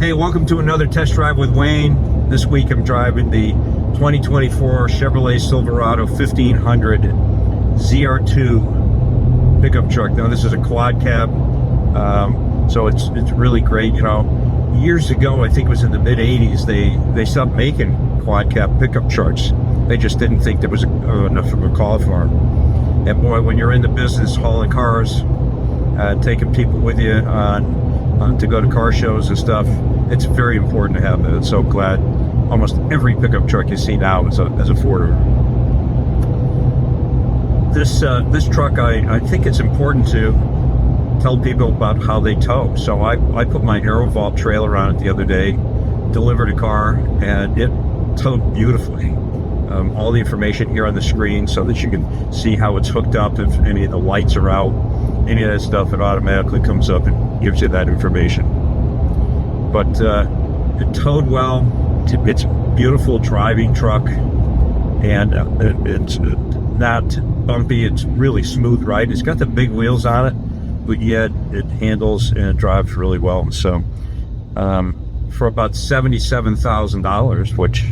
Hey, welcome to another test drive with Wayne. This week I'm driving the 2024 Chevrolet Silverado 1500 ZR2 pickup truck. Now this is a quad cab, so it's really great. You know, years ago, I think it was in the mid 80s, they stopped making quad cab pickup trucks. They just didn't think there was enough of a call for them. And boy, when you're in the business hauling cars, taking people with you to go to car shows and stuff, it's very important to have that. I'm so glad almost every pickup truck you see now is a four-door. This truck, I think it's important to tell people about how they tow. So I put my AeroVault trailer on it the other day, delivered a car, and it towed beautifully. All the information here on the screen so that you can see how it's hooked up. If any of the lights are out, any of that stuff, it automatically comes up and gives you that information. But it towed well. It's a beautiful driving truck, and it's not bumpy. It's really smooth ride. It's got the big wheels on it, but yet it handles and it drives really well. So for about $77,000, which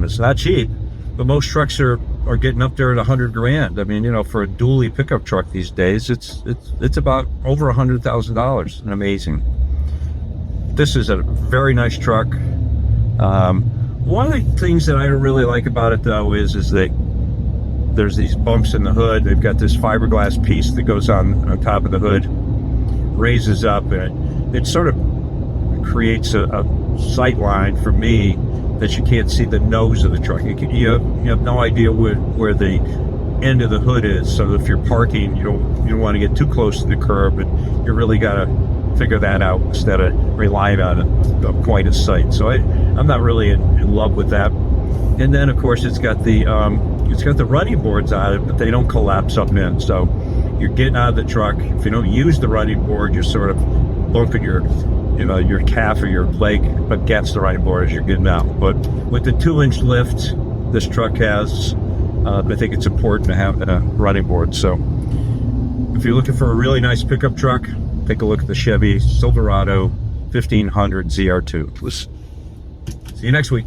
is not cheap, but most trucks are getting up there at 100 grand. I mean, you know, for a dually pickup truck these days, it's about over $100,000. And amazing. This is a very nice truck. One of the things that I really like about it, though, is there's these bumps in the hood. They've got this fiberglass piece that goes on top of the hood, raises up, and it sort of creates a sight line for me that you can't see the nose of the truck. You have no idea where the end of the hood is. So if you're parking, you don't want to get too close to the curb, but you really got to figure that out instead of relying on a point of sight. So I'm not really in love with that. And then of course it's got the running boards on it, but they don't collapse up in. So you're getting out of the truck. If you don't use the running board, you're sort of bumping your calf or your leg against the running board as you're getting out. But with the 2-inch lift this truck has, I think it's important to have a running board. So if you're looking for a really nice pickup truck, take a look at the Chevy Silverado 1500 ZR2. See you next week.